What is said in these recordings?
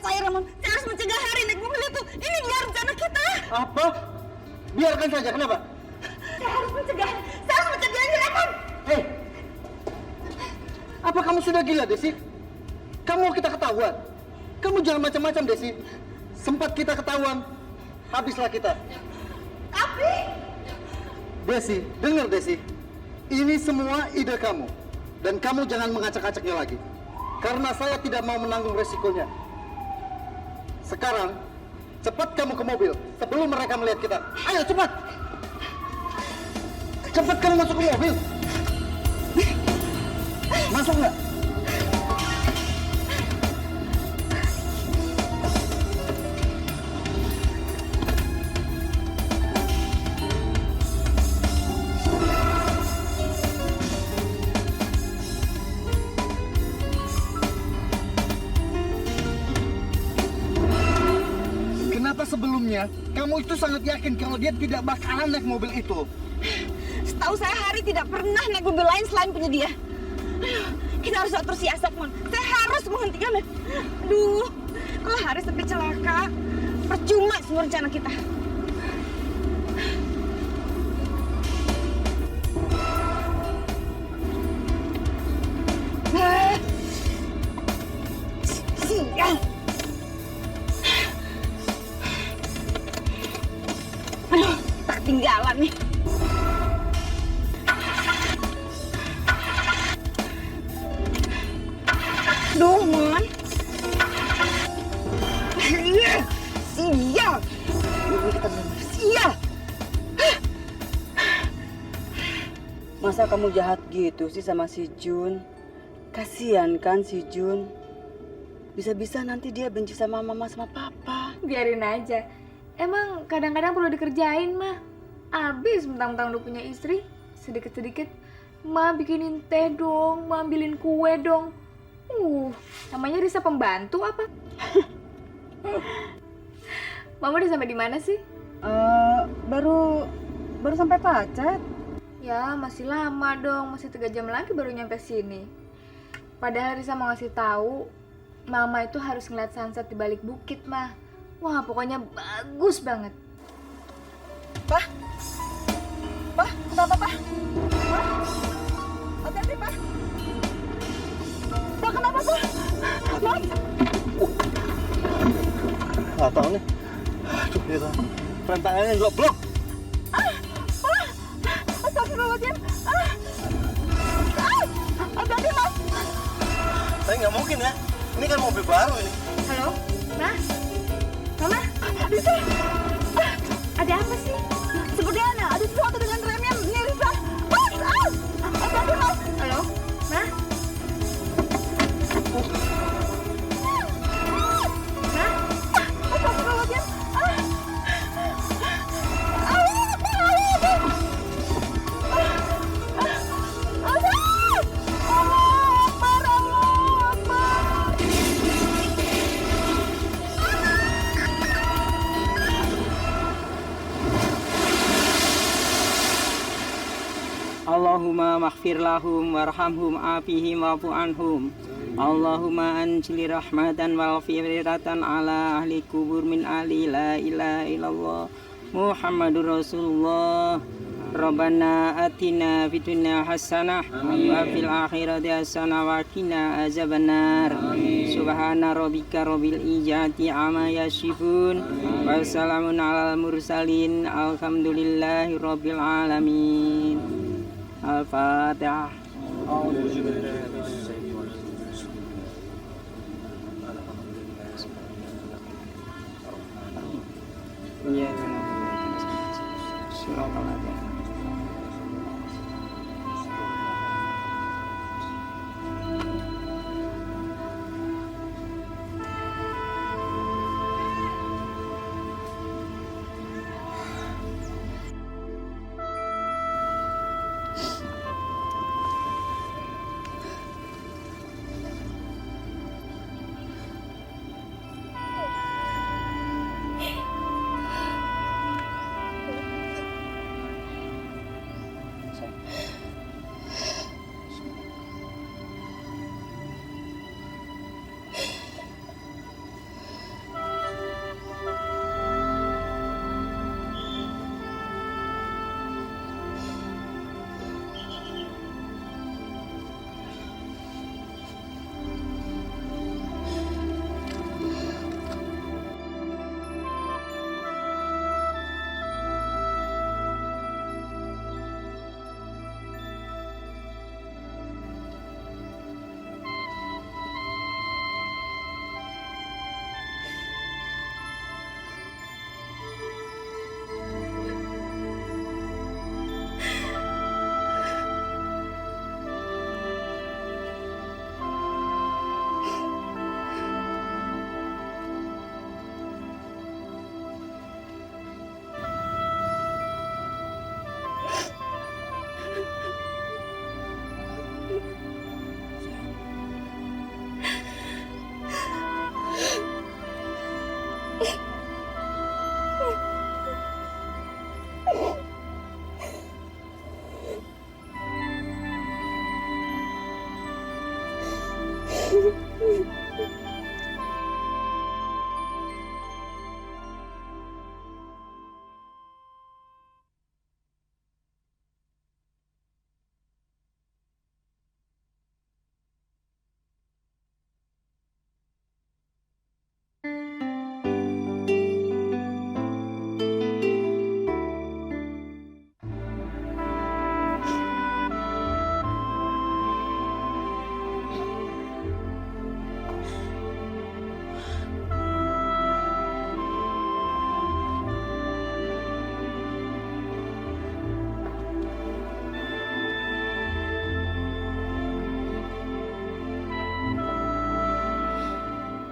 saya, Ramon. Saya harus mencegah Hari naik mobil itu. Ini dia rencana kita. Apa? Biarkan saja, kenapa? Saya harus mencegah. Saya harus mencegah ini, Ramon. Hei, apa kamu sudah gila, Desi? Kamu kita ketahuan. Kamu jangan macam-macam, Desi. Sempat kita ketahuan, habislah kita. Tapi... Desi, dengar Desi. Ini semua ide kamu. Dan kamu jangan mengacak-acaknya lagi. Karena saya tidak mau menanggung resikonya. Sekarang, cepat kamu ke mobil sebelum mereka melihat kita. Ayo, cepat! Cepat kamu masuk ke mobil. Masuk nggak? Kenapa sebelumnya kamu itu sangat yakin kalau dia tidak bakalan naik mobil itu? Setahu saya Hari tidak pernah naik mobil lain selain punya dia. Kita harus atur siasat, Mon. Saya harus menghentikan. Aduh, kalau Hari sampai celaka, percuma semua rencana kita. Sial. Aduh, tak ketinggalan nih. Duh, Mon. Sial. Ini kita benar sial. Masa kamu jahat gitu sih sama si Jun? Kasian kan si Jun? Bisa-bisa nanti dia benci sama mama sama papa. Biarin aja. Emang kadang-kadang perlu dikerjain, mah. Abis mentang-mentang udah punya istri, sedikit-sedikit, Ma bikinin teh dong, Ma ambilin kue dong. Namanya Risa pembantu apa? Mama udah sampai di mana sih? Baru sampai Pacet. Ya, masih lama dong, masih 3 jam lagi baru nyampe sini. Padahal Risa mau ngasih tahu, Mama itu harus ngeliat sunset di balik bukit, mah. Wah, pokoknya bagus banget. Pak, kenapa, Pak? Hati-hati, Pak. Pak, kenapa, Pak? Mas? Nggak tahu nih. Aduh, itu rem tangannya juga blok. Pak! Astagfirullahaladzim! Hati-hati, Mas! Tapi nggak mungkin ya. Ini kan mobil baru ini. Halo, Ma? Mama? Risa! Ada apa sih? Sepertinya ada sesuatu dengan remnya nih, Risa! Mas! Hati-hati, Mas! Halo, Ma? Ma? Astagfirullahaladzim! Allahumma maghfir lahum warhamhum afihim wa'fu anhum. Allahumma anjili rahmatan wal firatan ala ahli kubur min ahli la ilaha illallah Muhammadur Rasulullah. Rabbana atina fid dunya hasanah wa fil akhirati hasanah wa qina azabannar. Subhana rabbika rabbil izzati amma yasifun wa salamun alal mursalin alhamdulillahi rabbil alamin. Al-Fatihah. Iya,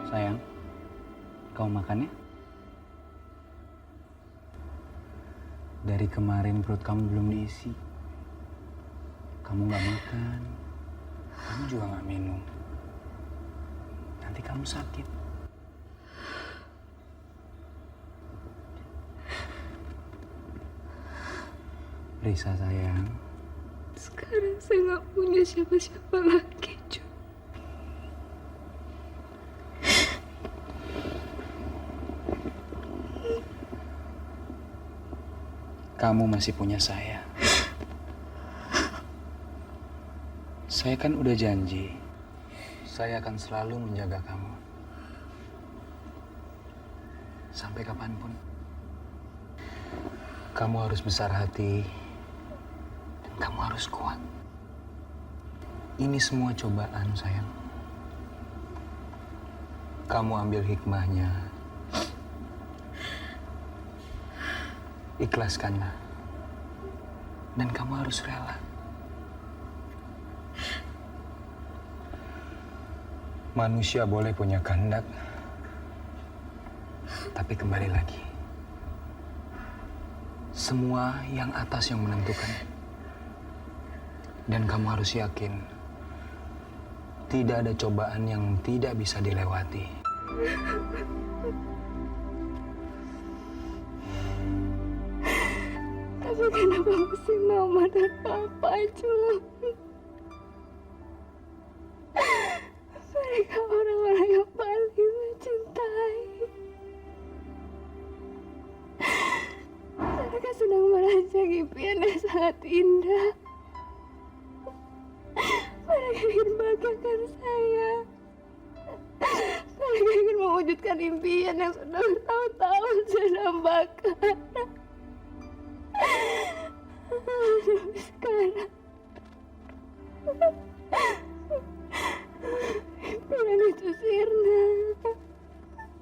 Sayang, kau makan ya? Dari kemarin perut kamu belum diisi. Kamu nggak makan, kamu juga nggak minum. Nanti kamu sakit. Risa sayang. Sekarang saya nggak punya siapa-siapa lagi, Jun. Kamu masih punya saya. Saya kan udah janji, saya akan selalu menjaga kamu. Sampai kapanpun. Kamu harus besar hati, dan kamu harus kuat. Ini semua cobaan, sayang. Kamu ambil hikmahnya. Ikhlaskanlah. Dan kamu harus rela. Manusia boleh punya kehendak, tapi kembali lagi, semua yang atas yang menentukan. Dan kamu harus yakin, tidak ada cobaan yang tidak bisa dilewati. Tapi kenapa mesti mama dan papa, Jun? Mereka orang-orang yang paling mencintai. Mereka sedang merancang impian yang sangat indah. Mereka ingin membahagiakan saya. Mereka ingin mewujudkan impian yang sudah bertahun-tahun saya dambakan. Tapi sekarang impian itu sirna.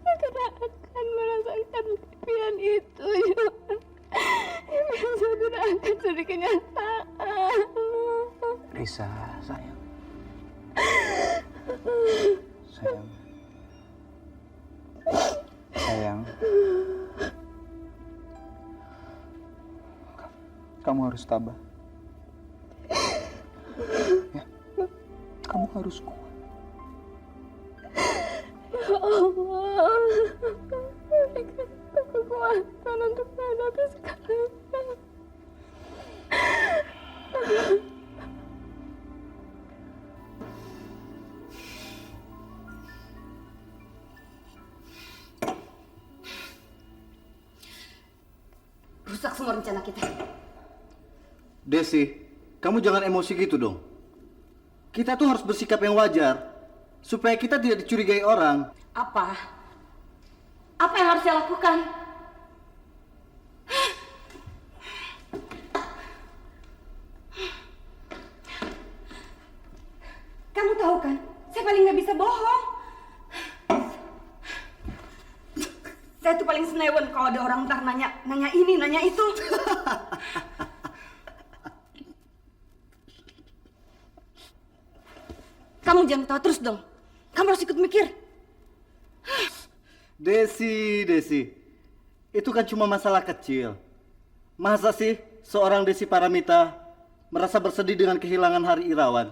Aku tak akan merasakan impian itu, Jun. Impian saya tidak akan jadi kenyataan. Risa, sayang. Sayang. Sayang. Kamu harus tabah. Ya. Kamu harus kuat. Ya Allah, berikan aku kekuatan untuk menghadapi segalanya. Rusak semua rencana kita. Desi, kamu jangan emosi gitu dong. Kita tuh harus bersikap yang wajar, supaya kita tidak dicurigai orang. Apa? Apa yang harus saya lakukan? Kamu tahu kan, saya paling nggak bisa bohong. Saya tuh paling senewen kalau ada orang ntar nanya ini, nanya itu. Kamu jangan ketawa terus dong. Kamu harus ikut mikir. Desi, itu kan cuma masalah kecil. Masa sih seorang Desi Paramita merasa bersedih dengan kehilangan Hari Irawan?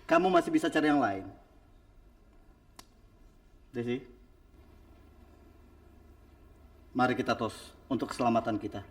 Kamu masih bisa cari yang lain. Desi, mari kita tos untuk keselamatan kita.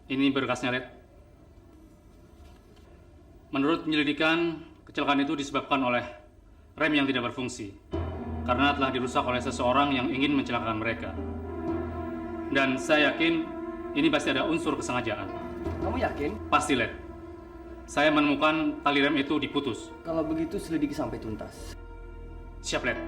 Ini berkasnya, Red. Menurut penyelidikan, kecelakaan itu disebabkan oleh rem yang tidak berfungsi karena telah dirusak oleh seseorang yang ingin mencelakakan mereka. Dan saya yakin ini pasti ada unsur kesengajaan. Kamu yakin? Pasti, Red. Saya menemukan tali rem itu diputus. Kalau begitu selidiki sampai tuntas. Siap, Red.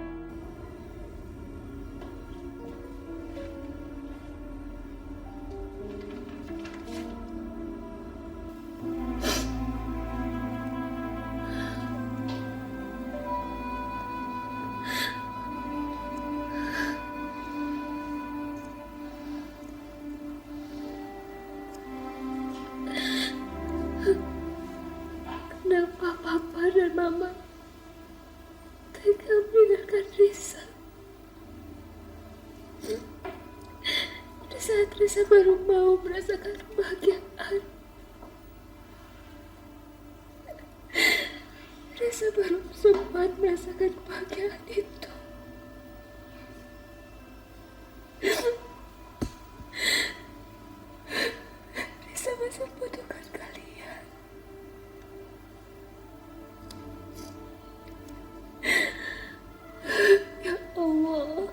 Kenapa Papa dan Mama tega meninggalkan Risa? Di saat Risa baru mau merasakan kebahagiaan. Risa baru sempat merasakan kebahagiaan itu. Risa masih membutuhkan kalian. Ya Allah.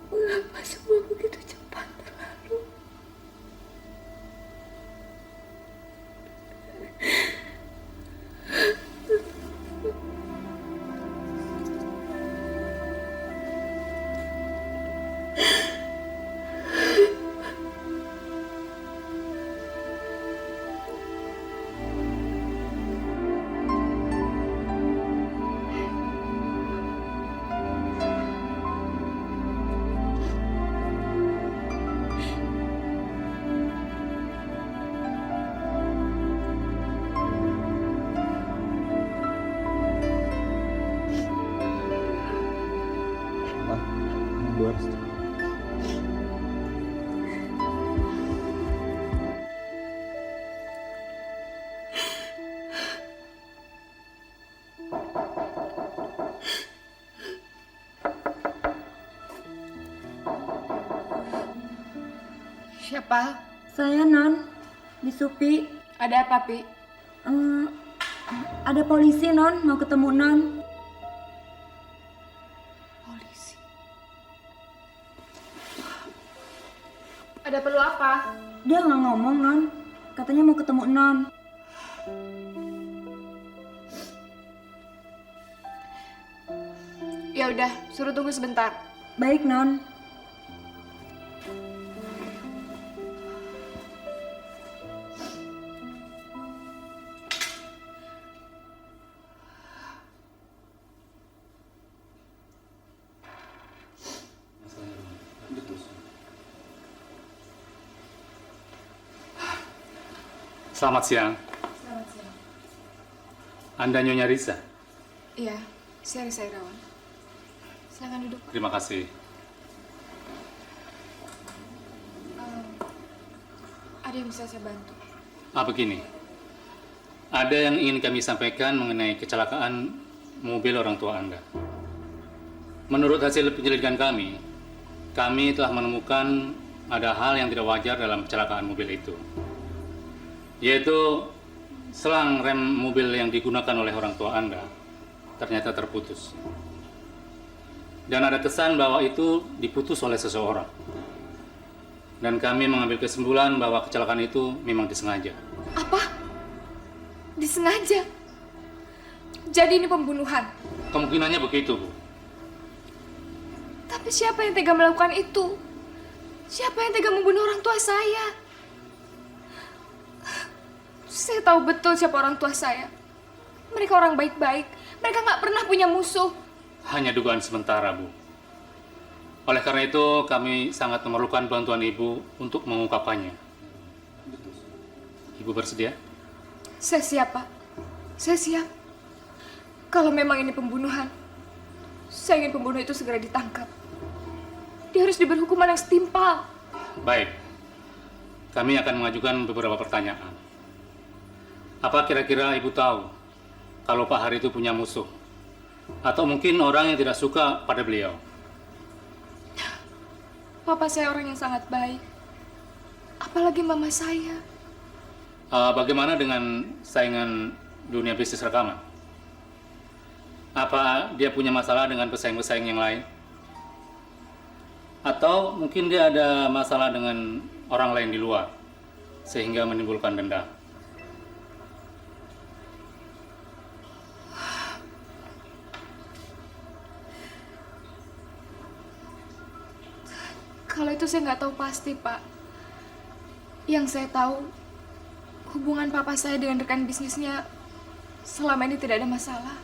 Mengapa semua begitu cepat berlalu? Siapa? Saya Non, di Supi. Ada apa, Pi? Ada polisi Non, mau ketemu Non. Polisi. Ada perlu apa? Dia nggak ngomong Non, katanya mau ketemu Non. Ya udah, suruh tunggu sebentar. Baik Non. Selamat siang. Selamat siang. Anda Nyonya Risa? Iya, saya Risa Irawan. Silakan duduk. Terima kasih. Ada yang bisa saya bantu? Begini. Ada yang ingin kami sampaikan mengenai kecelakaan mobil orang tua Anda. Menurut hasil penyelidikan kami telah menemukan ada hal yang tidak wajar dalam kecelakaan mobil itu. Yaitu selang rem mobil yang digunakan oleh orang tua Anda ternyata terputus. Dan ada kesan bahwa itu diputus oleh seseorang. Dan kami mengambil kesimpulan bahwa kecelakaan itu memang disengaja. Apa? Disengaja? Jadi ini pembunuhan? Kemungkinannya begitu, Bu. Tapi siapa yang tega melakukan itu? Siapa yang tega membunuh orang tua saya? Saya tahu betul siapa orang tua saya. Mereka orang baik-baik. Mereka nggak pernah punya musuh. Hanya dugaan sementara, Bu. Oleh karena itu, kami sangat memerlukan bantuan Ibu untuk mengungkapkannya. Ibu bersedia? Saya siap, Pak. Saya siap. Kalau memang ini pembunuhan, saya ingin pembunuh itu segera ditangkap. Dia harus diberi hukuman yang setimpal. Baik. Kami akan mengajukan beberapa pertanyaan. Apa kira-kira Ibu tahu kalau Pak Hari itu punya musuh? Atau mungkin orang yang tidak suka pada beliau? Papa saya orang yang sangat baik. Apalagi mama saya. Bagaimana dengan saingan dunia bisnis rekaman? Apa dia punya masalah dengan pesaing-pesaing yang lain? Atau mungkin dia ada masalah dengan orang lain di luar, sehingga menimbulkan dendam? Kalau itu saya nggak tahu pasti, Pak. Yang saya tahu, hubungan papa saya dengan rekan bisnisnya selama ini tidak ada masalah.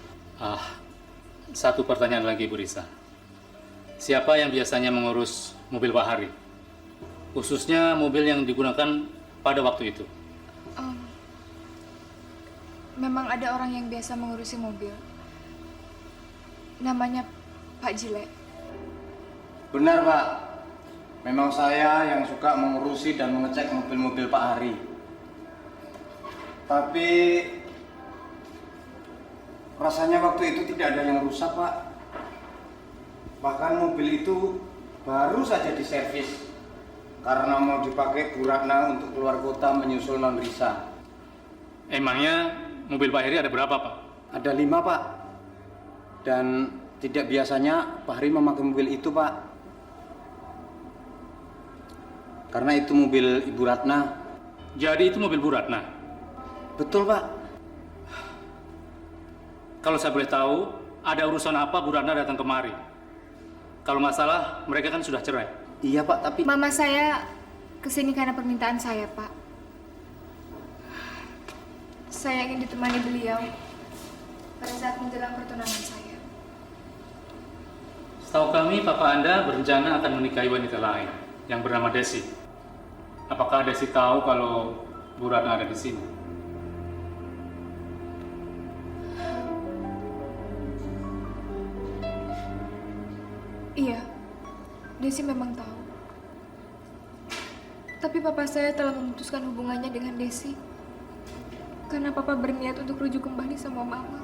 Satu pertanyaan lagi, Bu Risa. Siapa yang biasanya mengurus mobil Pak Hari? Khususnya mobil yang digunakan pada waktu itu. Memang ada orang yang biasa mengurusi mobil. Namanya Pak Jile. Benar, Pak. Memang saya yang suka mengurusi dan mengecek mobil-mobil Pak Hari. Tapi rasanya waktu itu tidak ada yang rusak, Pak. Bahkan mobil itu baru saja diservis karena mau dipakai Bu Ratna untuk keluar kota menyusul Non Risa. Emangnya mobil Pak Heri ada berapa, Pak? Ada 5, Pak. Dan tidak biasanya Pak Hari memakai mobil itu, Pak. Karena itu mobil Ibu Ratna. Jadi itu mobil Bu Ratna? Betul, Pak. Kalau saya boleh tahu, ada urusan apa Bu Ratna datang kemari? Kalau nggak salah, mereka kan sudah cerai. Iya, Pak, tapi... Mama saya kesini karena permintaan saya, Pak. Saya ingin ditemani beliau pada saat menjelang pertunangan saya. Setahu kami, Papa Anda berencana akan menikahi wanita lain yang bernama Desi. Apakah Desi tahu kalau Bu Ratna ada di sini? Iya, Desi memang tahu. Tapi papa saya telah memutuskan hubungannya dengan Desi. Karena papa berniat untuk rujuk kembali sama mama.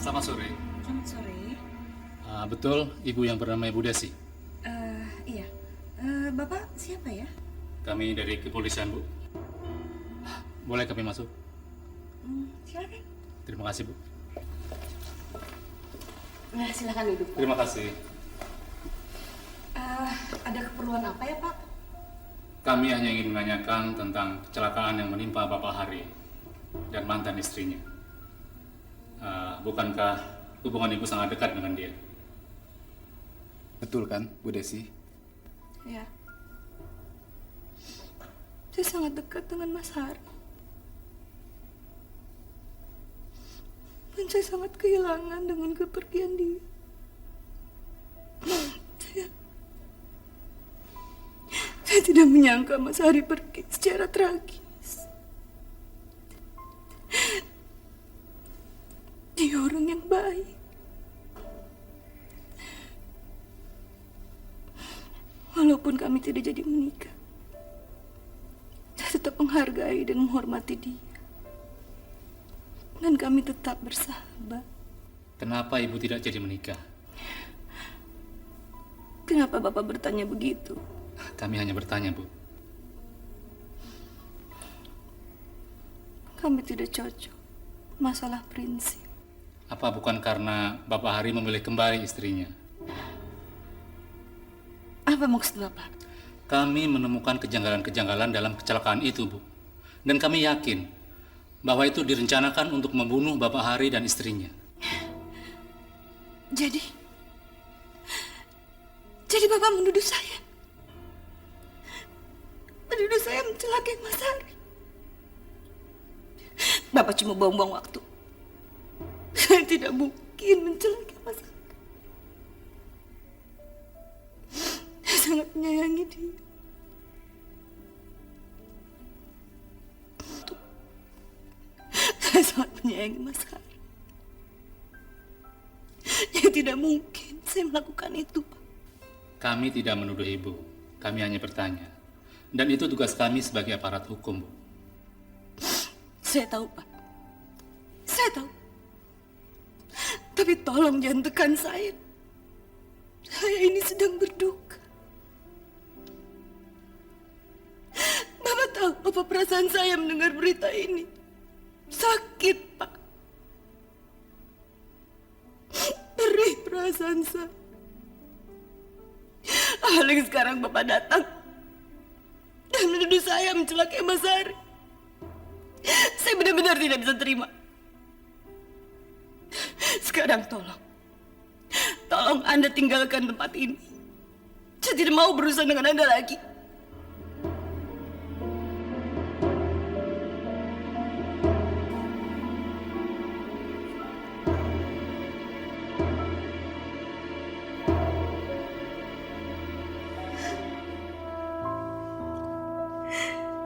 Selamat sore. Selamat sore. Betul, Ibu yang bernama Ibu Desi. Iya. Bapak siapa ya? Kami dari kepolisian, Bu. Boleh kami masuk? Silakan. Terima kasih, Bu. Nah, silakan duduk. Terima kasih. Ada keperluan apa ya, Pak? Kami hanya ingin menanyakan tentang kecelakaan yang menimpa Bapak Hari dan mantan istrinya. Bukankah hubungan Ibu sangat dekat dengan dia? Betul kan, Bu Desi? Ya. Saya sangat dekat dengan Mas Hari. Dan saya sangat kehilangan dengan kepergian dia. Saya tidak menyangka Mas Hari pergi secara tragis. Dia orang yang baik. Walaupun kami tidak jadi menikah, saya tetap menghargai dan menghormati dia. Dan kami tetap bersahabat. Kenapa Ibu tidak jadi menikah? Kenapa Bapak bertanya begitu? Kami hanya bertanya, Bu. Kami tidak cocok. Masalah prinsip. Apa bukan karena Bapak Hari memilih kembali istrinya? Apa maksud Bapak? Kami menemukan kejanggalan-kejanggalan dalam kecelakaan itu, Bu. Dan kami yakin bahwa itu direncanakan untuk membunuh Bapak Hari dan istrinya. Jadi Bapak menuduh saya? menuduh saya mencelakai Mas Hari. Bapak cuma buang-buang waktu. Saya tidak mungkin mencelakai Mas Hari. Saya sangat menyayangi dia. Saya sangat menyayangi Mas Hari. Ya tidak mungkin saya melakukan itu, Pak. Kami tidak menuduh Ibu. Kami hanya bertanya. Dan itu tugas kami sebagai aparat hukum, Bu. Saya tahu, Pak. Saya tahu. Tapi tolong jangan tekan saya. Saya ini sedang berduka. Bapak tahu apa perasaan saya mendengar berita ini? Sakit, Pak. Perih perasaan saya. Apalagi sekarang Bapak datang dan menuduh saya mencelakai Mas Hari. Saya benar-benar tidak bisa terima. Sekarang tolong Anda tinggalkan tempat ini. Saya tidak mau berurusan dengan Anda lagi.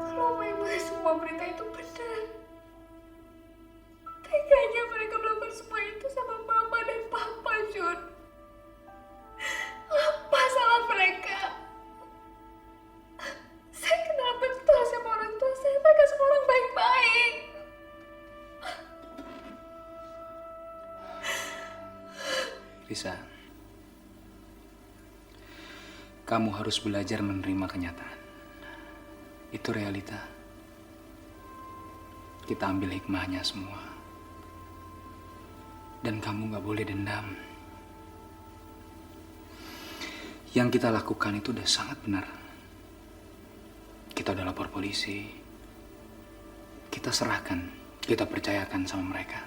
Kalau memang semua berita itu benar, teganya mereka melakukan semua itu sama Mama dan Papa, Jun. Apa salah mereka? Saya kenal betul sama orang tua saya. Mereka semua orang baik-baik. Risa, kamu harus belajar menerima kenyataan. Itu realita. Kita ambil hikmahnya semua. Dan kamu gak boleh dendam. Yang kita lakukan itu udah sangat benar. Kita udah lapor polisi. Kita serahkan, kita percayakan sama mereka.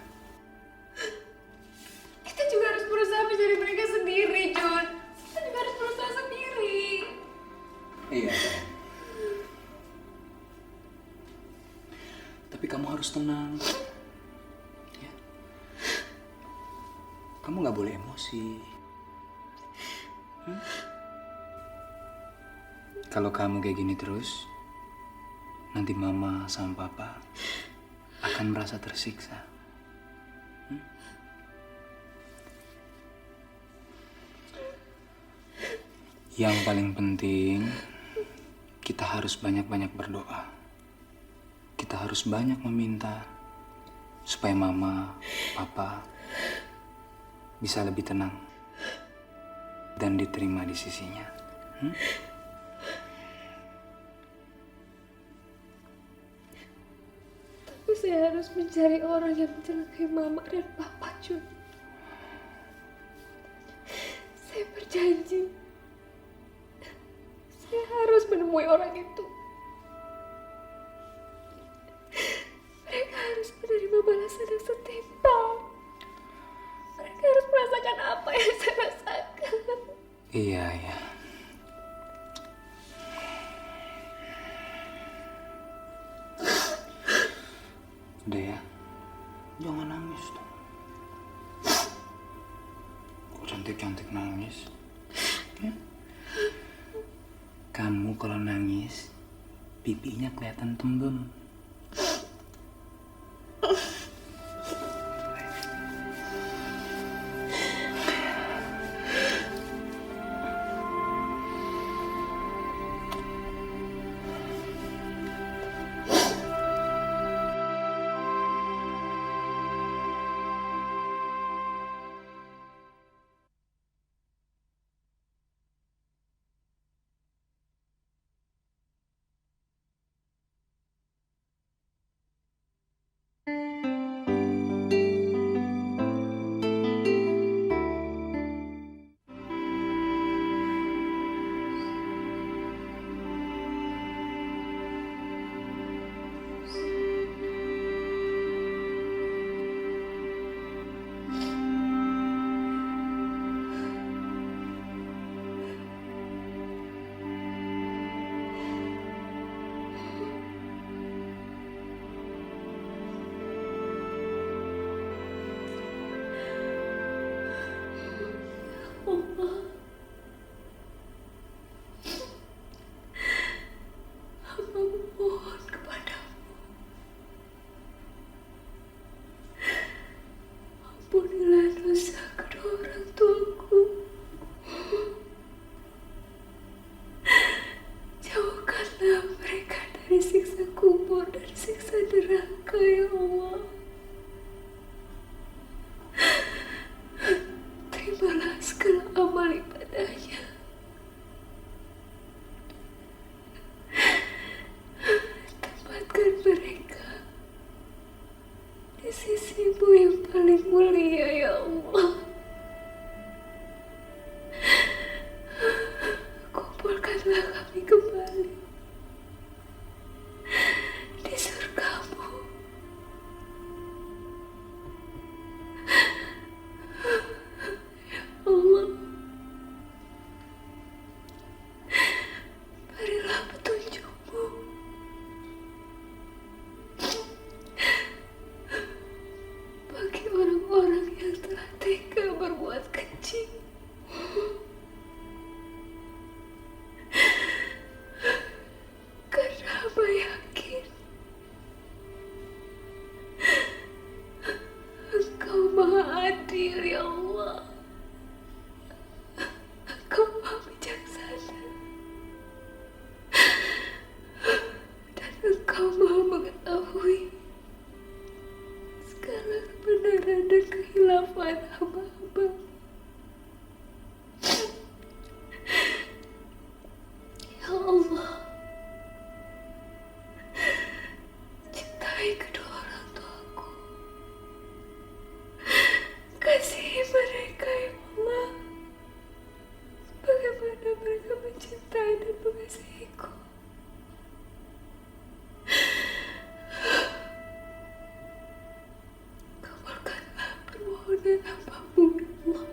Kita juga harus berusaha mencari mereka sendiri, Jun. Kita juga harus berusaha sendiri. Iya. Tapi kamu harus tenang. Ya. Kamu gak boleh emosi. Kalau kamu kayak gini terus, nanti Mama sama Papa akan merasa tersiksa. Yang paling penting, kita harus banyak-banyak berdoa. Kita harus banyak meminta supaya Mama, Papa bisa lebih tenang dan diterima di sisinya. Tapi saya harus mencari orang yang mencelakai Mama dan Papa, Jun. Saya berjanji. Saya harus menemui orang itu. Mereka harus menerima balasan yang setimpal. Mereka harus merasakan apa yang saya rasakan. Iya, iya. Udah ya, jangan nangis dong. Kok cantik-cantik nangis? Ya? Kamu kalau nangis, pipinya kelihatan tembem. memohon kepadamu. Ampunilah dosa kedua orang tuaku. Jauhkanlah mereka dari siksa kubur dan siksa neraka, ya Allah. Terimalah segala amal ibadahnya. Tempatkan mereka di sisimu yang paling mulia, ya Allah. Kumpulkanlah kami kembali di surgamu. Ya Allah, berilah petunjukmu bagi orang-orang yang telah tega berbuat keji. Karena hamba yakin Engkau Maha Adil, ya Allah. Engkau Maha Bijaksana. Dan Engkau Maha mengetahui segala kebenaran dan kehilafan hamba-hamba. Ya Allah, cintai kedua orang tuaku. Kasihi mereka, ya Allah, bagaimana mereka mencintai dan mengasihiku. Kabulkanlah permohonan hamba-Mu, ya Allah.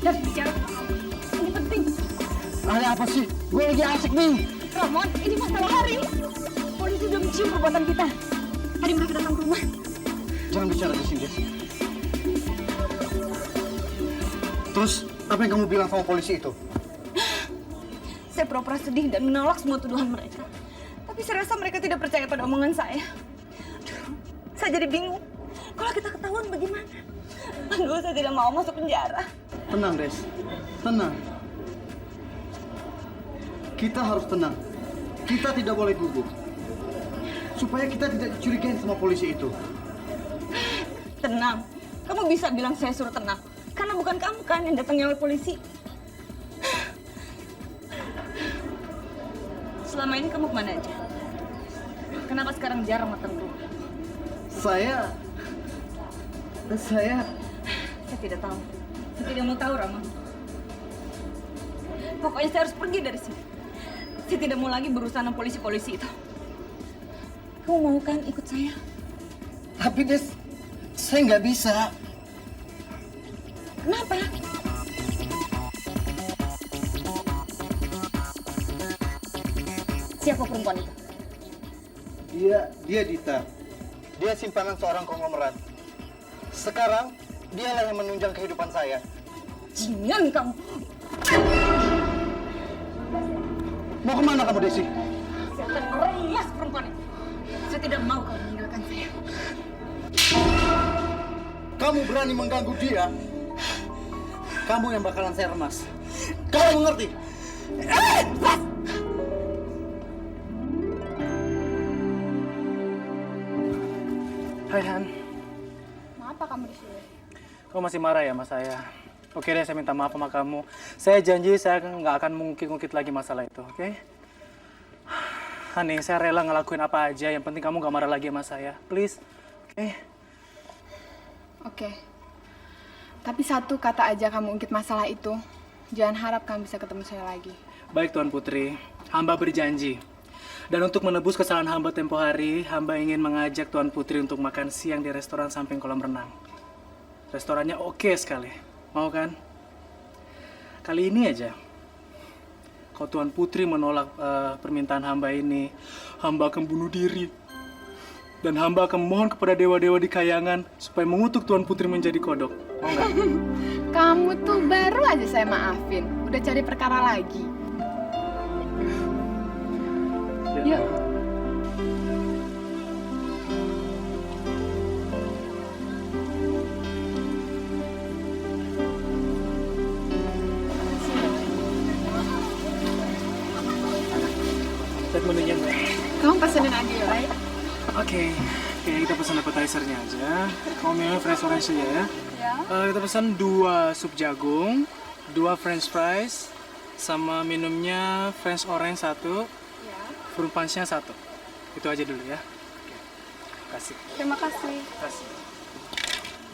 Dan bicara, ini penting. Ada apa sih? Gue lagi asik nih. Ramon, ini masalah Hari. Polisi udah mencium perbuatan kita. Tadi mereka datang ke rumah. Jangan bicara di sini, Des. Terus, apa yang kamu bilang sama polisi itu? Saya pura-pura sedih dan menolak semua tuduhan mereka. Tapi saya rasa mereka tidak percaya pada omongan saya. Aduh, saya jadi bingung. Kalau kita ketahuan bagaimana? Aduh, saya tidak mau masuk penjara. Tenang, Des. Tenang. Kita harus tenang. Kita tidak boleh gugup. Supaya kita tidak dicurigain sama polisi itu. Tenang. Kamu bisa bilang saya suruh tenang. Karena bukan kamu kan yang datangnya oleh polisi. Selama ini kamu kemana aja? Kenapa sekarang jarang datang ke rumah? Saya Saya tidak tahu. Saya tidak mau tahu, Rama. Pokoknya saya harus pergi dari sini. Saya tidak mau lagi berurusan dengan polisi-polisi itu. Kamu mau kan ikut saya? Tapi Des, saya nggak bisa. Kenapa? Siapa perempuan itu? Dia Dita. Dia simpanan seorang konglomerat. Sekarang, dialah yang menunjang kehidupan saya. Jingan kamu. Mau kemana kamu, Desi? Saya akan meremas perempuan itu. Saya tidak mau kamu meninggalkan saya. Kamu berani mengganggu dia, kamu yang bakalan saya remas. Kamu mengerti? Hai Han, Kenapa kamu di sini? kamu masih marah ya sama saya? Oke deh, saya minta maaf sama kamu. Saya janji saya nggak akan mengungkit-ungkit lagi masalah itu, oke? Hani, saya rela ngelakuin apa aja, yang penting kamu nggak marah lagi sama saya. Please, oke? Oke. Tapi satu kata aja kamu ungkit masalah itu. Jangan harap kamu bisa ketemu saya lagi. Baik Tuan Putri, hamba berjanji. Dan untuk menebus kesalahan hamba tempo hari, hamba ingin mengajak Tuan Putri untuk makan siang di restoran samping kolam renang. Restorannya oke sekali. Mau kan? Kali ini aja. Kalau Tuan Putri menolak permintaan hamba ini, hamba akan bunuh diri. Dan hamba akan mohon kepada dewa-dewa di kayangan supaya mengutuk Tuan Putri menjadi kodok. Mau nggak? Kamu tuh baru aja saya maafin. Udah cari perkara lagi. Ya. Yuk. Lihat menunya Mbak. Kamu pesenin aja ya, Ray. Oke, kita pesan appetizer-nya aja. Kamu minumnya fresh orange aja ya. Kita pesan 2 sup jagung, 2 french fries, sama minumnya french orange 1, fruit punch-nya 1. Itu aja dulu ya. Oke, kasih. Terima kasih. Kasih.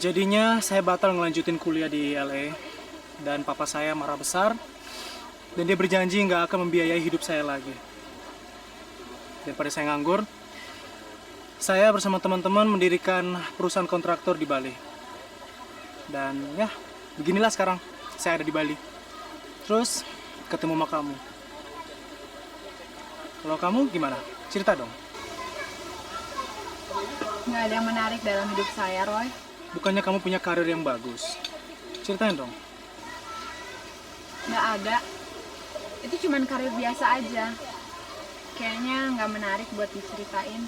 Jadinya saya batal ngelanjutin kuliah di LA dan papa saya marah besar dan dia berjanji nggak akan membiayai hidup saya lagi. Daripada saya nganggur, saya bersama teman-teman mendirikan perusahaan kontraktor di Bali. Dan ya, beginilah sekarang saya ada di Bali. Terus ketemu sama kamu. Kalau kamu gimana? Cerita dong. Nggak ada yang menarik dalam hidup saya, Roy. Bukannya kamu punya karir yang bagus? Ceritain dong. Nggak ada. Itu cuman karir biasa aja. Kayaknya nggak menarik buat diceritain.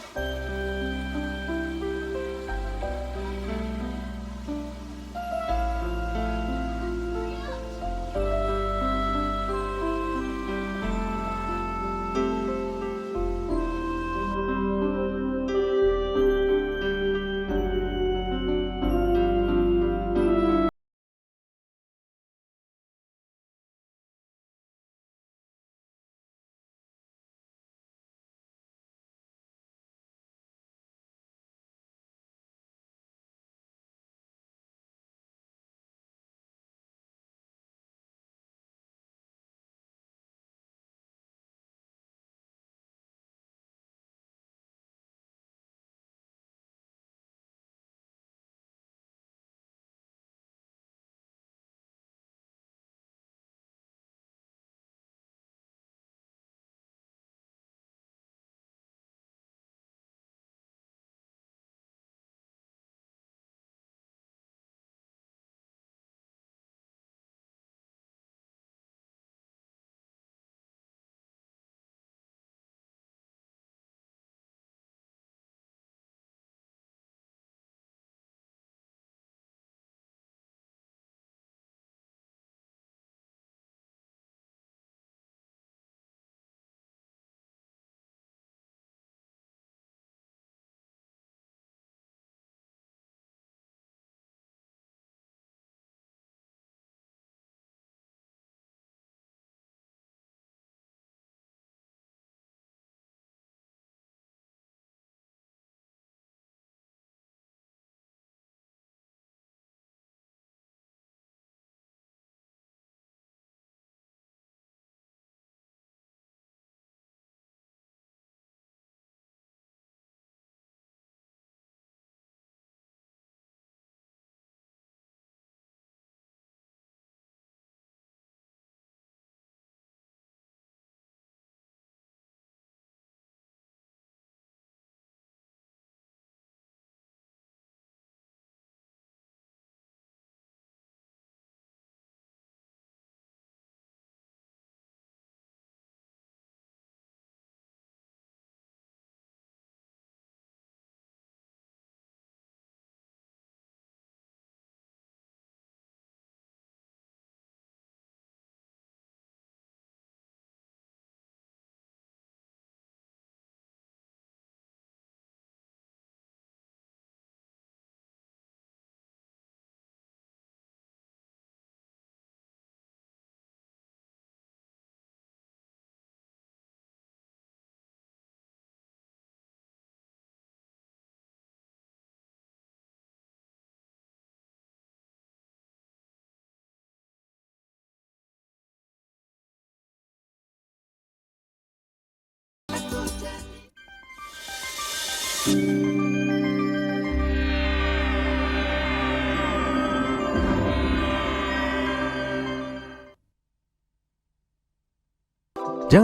Jangan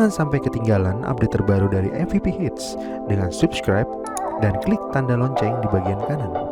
sampai ketinggalan update terbaru dari MVP Hits dengan subscribe dan klik tanda lonceng di bagian kanan.